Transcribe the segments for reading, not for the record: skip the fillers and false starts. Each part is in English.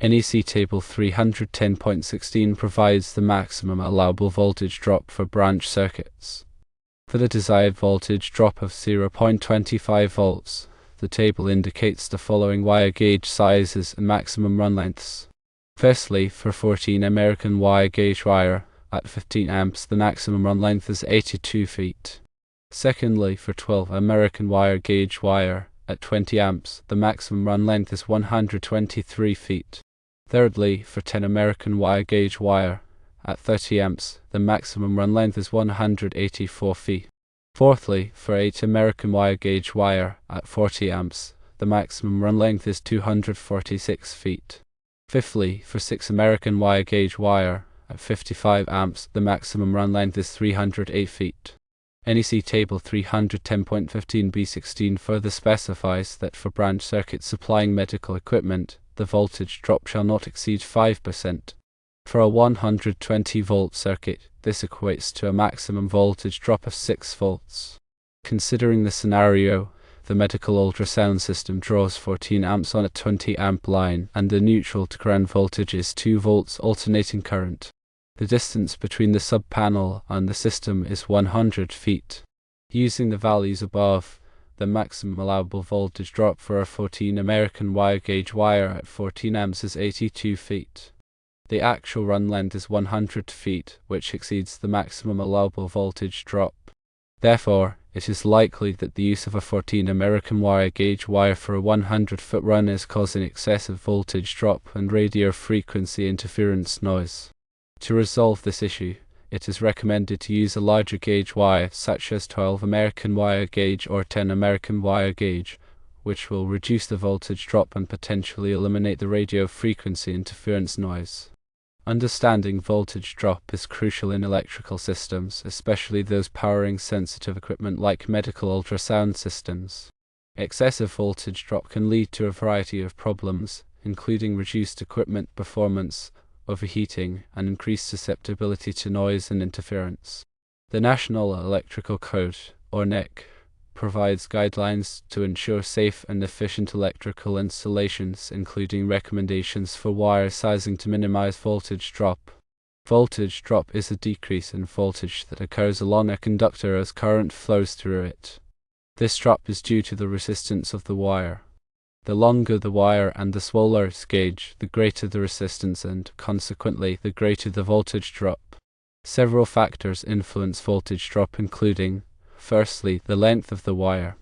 NEC Table 310.16 provides the maximum allowable voltage drop for branch circuits. For the desired voltage drop of 0.25 volts, the table indicates the following wire gauge sizes and maximum run lengths. Firstly, for 14 American wire gauge wire at 15 amps, the maximum run length is 82 feet. Secondly, for 12 American wire gauge wire at 20 amps, the maximum run length is 123 feet. Thirdly, for 10 American wire gauge wire at 30 amps, the maximum run length is 184 feet. Fourthly, for 8 American wire gauge wire at 40 amps, the maximum run length is 246 feet. Fifthly, for 6 American wire gauge wire at 55 amps, the maximum run length is 308 feet. NEC Table 310.15b16 further specifies that for branch circuits supplying medical equipment, the voltage drop shall not exceed 5%. For a 120-volt circuit, this equates to a maximum voltage drop of 6 volts. Considering the scenario, the medical ultrasound system draws 14 amps on a 20 amp line, and the neutral to ground voltage is 2 volts alternating current. The distance between the sub-panel and the system is 100 feet. Using the values above, the maximum allowable voltage drop for a 14 American wire gauge wire at 14 amps is 82 feet. The actual run length is 100 feet, which exceeds the maximum allowable voltage drop. Therefore, it is likely that the use of a 14 American wire gauge wire for a 100-foot run is causing excessive voltage drop and radio frequency interference noise. To resolve this issue, it is recommended to use a larger gauge wire such as 12 American wire gauge or 10 American wire gauge, which will reduce the voltage drop and potentially eliminate the radio frequency interference noise. Understanding voltage drop is crucial in electrical systems, especially those powering sensitive equipment like medical ultrasound systems. Excessive voltage drop can lead to a variety of problems, including reduced equipment performance, overheating, and increased susceptibility to noise and interference. The National Electrical Code, or NEC, provides guidelines to ensure safe and efficient electrical installations, including recommendations for wire sizing to minimize voltage drop. Voltage drop is a decrease in voltage that occurs along a conductor as current flows through it. This drop is due to the resistance of the wire. The longer the wire and the smaller its gauge, the greater the resistance and, consequently, the greater the voltage drop. Several factors influence voltage drop, including, firstly, the length of the wire.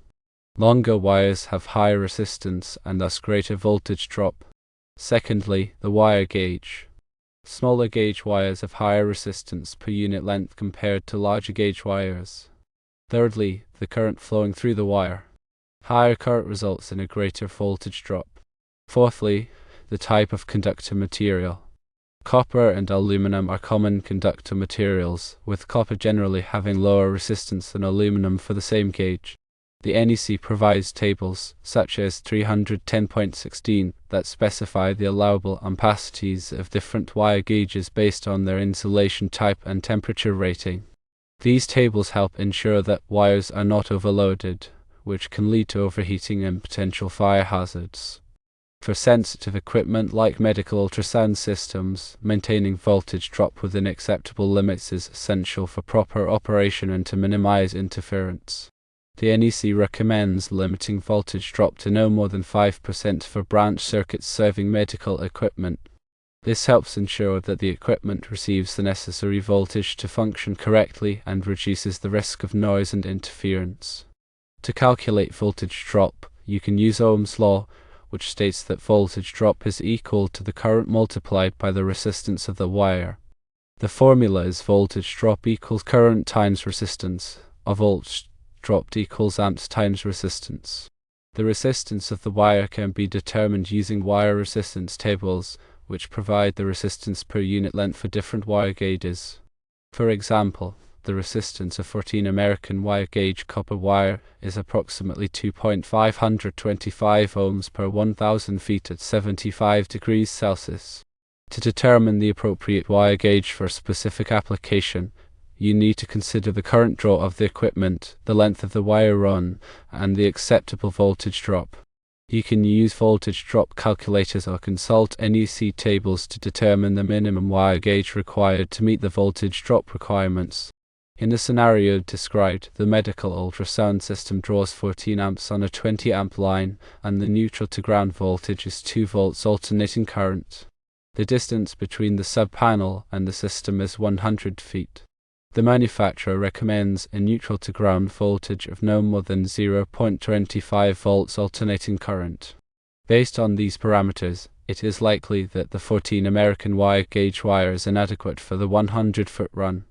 Longer wires have higher resistance and thus greater voltage drop. Secondly, the wire gauge. Smaller gauge wires have higher resistance per unit length compared to larger gauge wires. Thirdly, the current flowing through the wire. Higher current results in a greater voltage drop. Fourthly, the type of conductor material. Copper and aluminum are common conductor materials, with copper generally having lower resistance than aluminum for the same gauge. The NEC provides tables, such as 310.16, that specify the allowable ampacities of different wire gauges based on their insulation type and temperature rating. These tables help ensure that wires are not overloaded, which can lead to overheating and potential fire hazards. For sensitive equipment like medical ultrasound systems, maintaining voltage drop within acceptable limits is essential for proper operation and to minimize interference. The NEC recommends limiting voltage drop to no more than 5% for branch circuits serving medical equipment. This helps ensure that the equipment receives the necessary voltage to function correctly and reduces the risk of noise and interference. To calculate voltage drop, you can use Ohm's law, which states that voltage drop is equal to the current multiplied by the resistance of the wire. The formula is voltage drop equals current times resistance. A volt dropped equals amps times resistance. The resistance of the wire can be determined using wire resistance tables, which provide the resistance per unit length for different wire gauges. For example, the resistance of 14 American wire gauge copper wire is approximately 2.525 ohms per 1,000 feet at 75 degrees Celsius. To determine the appropriate wire gauge for a specific application, you need to consider the current draw of the equipment, the length of the wire run, and the acceptable voltage drop. You can use voltage drop calculators or consult NEC tables to determine the minimum wire gauge required to meet the voltage drop requirements. In the scenario described, the medical ultrasound system draws 14 amps on a 20 amp line, and the neutral to ground voltage is 2 volts alternating current. The distance between the sub-panel and the system is 100 feet. The manufacturer recommends a neutral to ground voltage of no more than 0.25 volts alternating current. Based on these parameters, it is likely that the 14 American wire gauge wire is inadequate for the 100-foot run.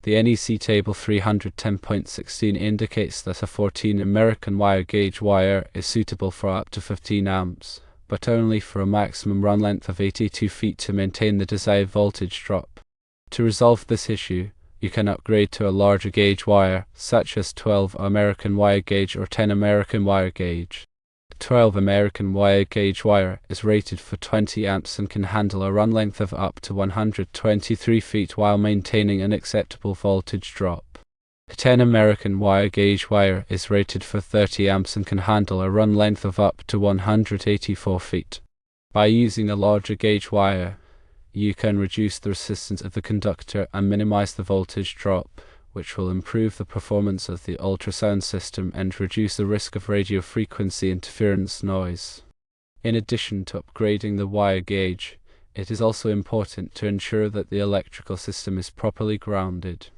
The NEC table 310.16 indicates that a 14 American wire gauge wire is suitable for up to 15 amps, but only for a maximum run length of 82 feet to maintain the desired voltage drop. To resolve this issue, you can upgrade to a larger gauge wire, such as 12 American wire gauge or 10 American wire gauge. 12 American wire gauge wire is rated for 20 amps and can handle a run length of up to 123 feet while maintaining an acceptable voltage drop. 10 American wire gauge wire is rated for 30 amps and can handle a run length of up to 184 feet. By using a larger gauge wire, you can reduce the resistance of the conductor and minimize the voltage drop, which will improve the performance of the ultrasound system and reduce the risk of radio frequency interference noise. In addition to upgrading the wire gauge, it is also important to ensure that the electrical system is properly grounded.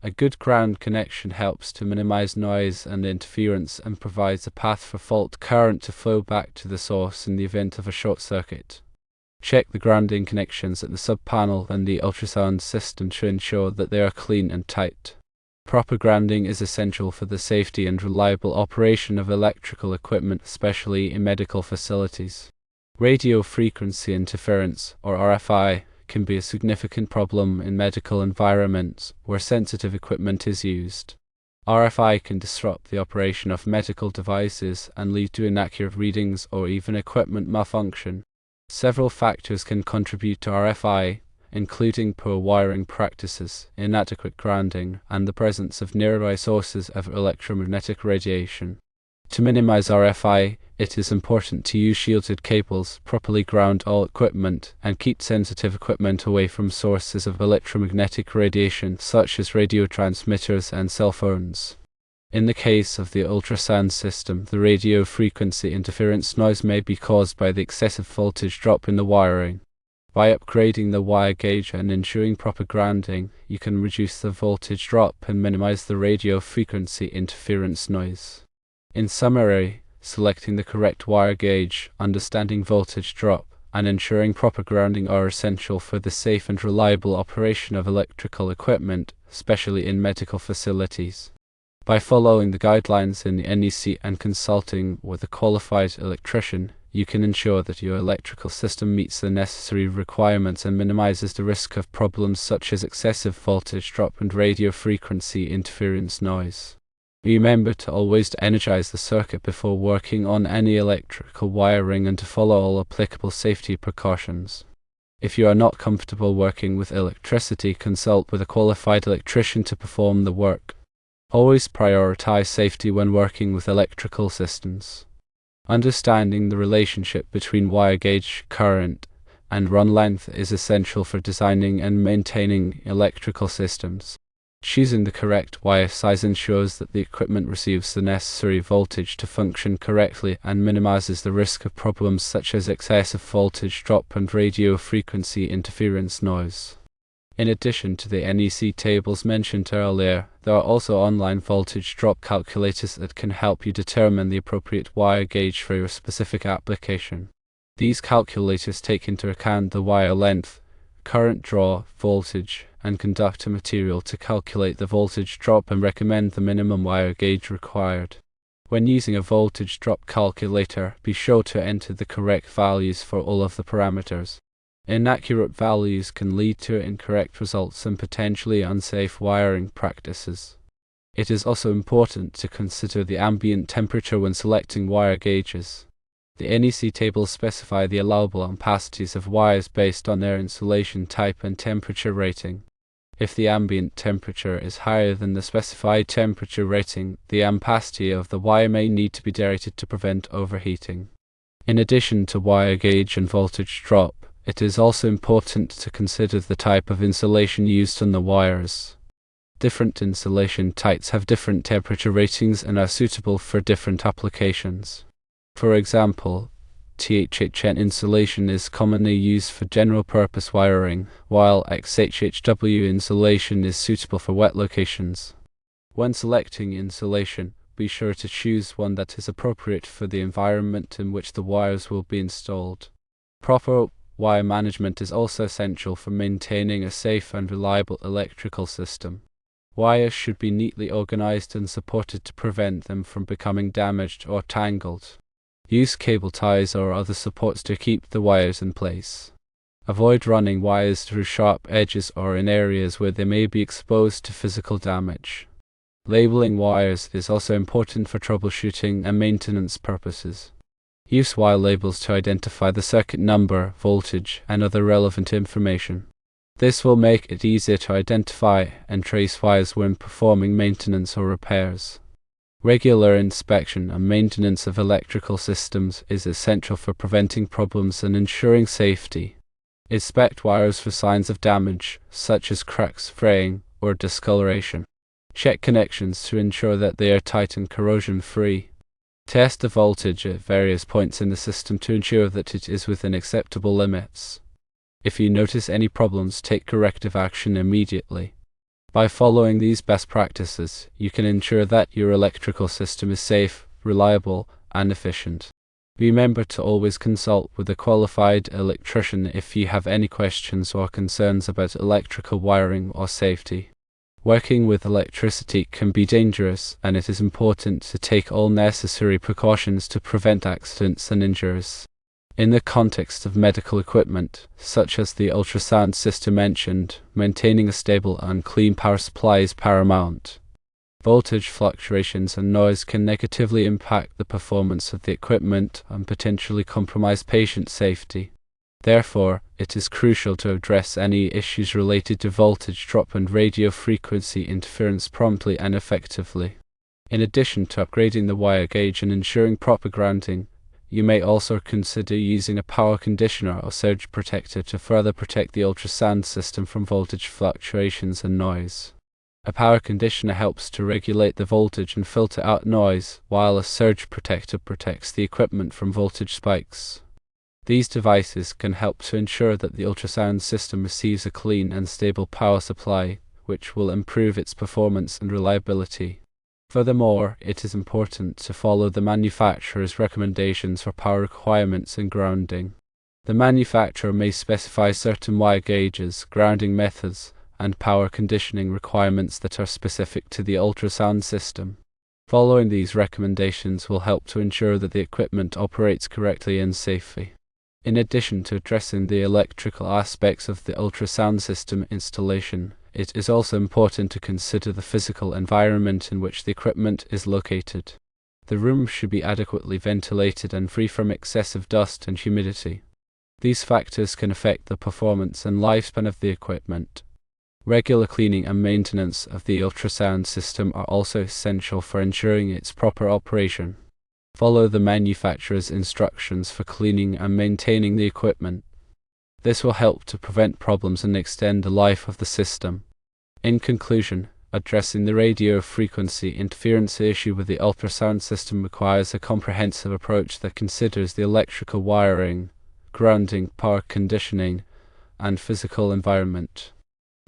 A good ground connection helps to minimize noise and interference and provides a path for fault current to flow back to the source in the event of a short circuit. Check the grounding connections at the sub-panel and the ultrasound system to ensure that they are clean and tight. Proper grounding is essential for the safety and reliable operation of electrical equipment, especially in medical facilities. Radio frequency interference, or RFI, can be a significant problem in medical environments where sensitive equipment is used. RFI can disrupt the operation of medical devices and lead to inaccurate readings or even equipment malfunction. Several factors can contribute to RFI, including poor wiring practices, inadequate grounding, and the presence of nearby sources of electromagnetic radiation. To minimize RFI, it is important to use shielded cables, properly ground all equipment, and keep sensitive equipment away from sources of electromagnetic radiation such as radio transmitters and cell phones. In the case of the ultrasound system, the radio frequency interference noise may be caused by the excessive voltage drop in the wiring. By upgrading the wire gauge and ensuring proper grounding, you can reduce the voltage drop and minimize the radio frequency interference noise. In summary, selecting the correct wire gauge, understanding voltage drop, and ensuring proper grounding are essential for the safe and reliable operation of electrical equipment, especially in medical facilities. By following the guidelines in the NEC and consulting with a qualified electrician, you can ensure that your electrical system meets the necessary requirements and minimizes the risk of problems such as excessive voltage drop and radio frequency interference noise. Remember to always energize the circuit before working on any electrical wiring and to follow all applicable safety precautions. If you are not comfortable working with electricity, consult with a qualified electrician to perform the work. Always prioritize safety when working with electrical systems. Understanding the relationship between wire gauge current and run length is essential for designing and maintaining electrical systems. Choosing the correct wire size ensures that the equipment receives the necessary voltage to function correctly and minimizes the risk of problems such as excessive voltage drop and radio frequency interference noise. In addition to the NEC tables mentioned earlier, there are also online voltage drop calculators that can help you determine the appropriate wire gauge for your specific application. These calculators take into account the wire length, current draw, voltage, and conductor material to calculate the voltage drop and recommend the minimum wire gauge required. When using a voltage drop calculator, be sure to enter the correct values for all of the parameters. Inaccurate values can lead to incorrect results and potentially unsafe wiring practices. It is also important to consider the ambient temperature when selecting wire gauges. The NEC tables specify the allowable ampacities of wires based on their insulation type and temperature rating. If the ambient temperature is higher than the specified temperature rating, the ampacity of the wire may need to be derated to prevent overheating. In addition to wire gauge and voltage drop, it is also important to consider the type of insulation used on the wires. Different insulation types have different temperature ratings and are suitable for different applications. For example, THHN insulation is commonly used for general-purpose wiring, while XHHW insulation is suitable for wet locations. When selecting insulation, be sure to choose one that is appropriate for the environment in which the wires will be installed. Proper wire management is also essential for maintaining a safe and reliable electrical system. Wires should be neatly organized and supported to prevent them from becoming damaged or tangled. Use cable ties or other supports to keep the wires in place. Avoid running wires through sharp edges or in areas where they may be exposed to physical damage. Labeling wires is also important for troubleshooting and maintenance purposes. Use wire labels to identify the circuit number, voltage, and other relevant information. This will make it easier to identify and trace wires when performing maintenance or repairs. Regular inspection and maintenance of electrical systems is essential for preventing problems and ensuring safety. Inspect wires for signs of damage, such as cracks, fraying, or discoloration. Check connections to ensure that they are tight and corrosion-free. Test the voltage at various points in the system to ensure that it is within acceptable limits. If you notice any problems, take corrective action immediately. By following these best practices, you can ensure that your electrical system is safe, reliable, and efficient. Remember to always consult with a qualified electrician if you have any questions or concerns about electrical wiring or safety. Working with electricity can be dangerous, and it is important to take all necessary precautions to prevent accidents and injuries. In the context of medical equipment, such as the ultrasound system mentioned, maintaining a stable and clean power supply is paramount. Voltage fluctuations and noise can negatively impact the performance of the equipment and potentially compromise patient safety. Therefore, it is crucial to address any issues related to voltage drop and radio frequency interference promptly and effectively. In addition to upgrading the wire gauge and ensuring proper grounding, you may also consider using a power conditioner or surge protector to further protect the ultrasound system from voltage fluctuations and noise. A power conditioner helps to regulate the voltage and filter out noise, while a surge protector protects the equipment from voltage spikes. These devices can help to ensure that the ultrasound system receives a clean and stable power supply, which will improve its performance and reliability. Furthermore, it is important to follow the manufacturer's recommendations for power requirements and grounding. The manufacturer may specify certain wire gauges, grounding methods, and power conditioning requirements that are specific to the ultrasound system. Following these recommendations will help to ensure that the equipment operates correctly and safely. In addition to addressing the electrical aspects of the ultrasound system installation, it is also important to consider the physical environment in which the equipment is located. The room should be adequately ventilated and free from excessive dust and humidity. These factors can affect the performance and lifespan of the equipment. Regular cleaning and maintenance of the ultrasound system are also essential for ensuring its proper operation. Follow the manufacturer's instructions for cleaning and maintaining the equipment. This will help to prevent problems and extend the life of the system. In conclusion, addressing the radio frequency interference issue with the ultrasound system requires a comprehensive approach that considers the electrical wiring, grounding, power conditioning, and physical environment.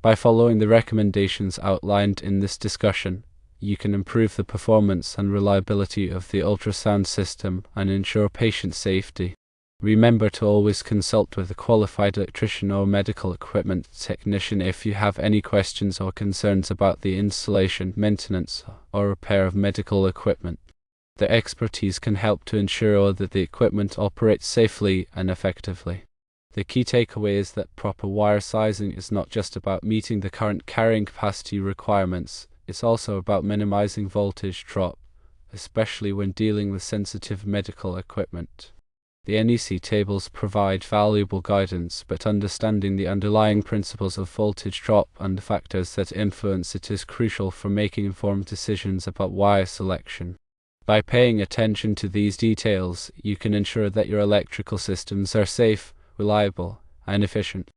By following the recommendations outlined in this discussion, you can improve the performance and reliability of the ultrasound system and ensure patient safety. Remember to always consult with a qualified electrician or medical equipment technician if you have any questions or concerns about the installation, maintenance, or repair of medical equipment. Their expertise can help to ensure that the equipment operates safely and effectively. The key takeaway is that proper wire sizing is not just about meeting the current carrying capacity requirements, it's also about minimizing voltage drop, especially when dealing with sensitive medical equipment. The NEC tables provide valuable guidance, but understanding the underlying principles of voltage drop and the factors that influence it is crucial for making informed decisions about wire selection. By paying attention to these details, you can ensure that your electrical systems are safe, reliable, and efficient.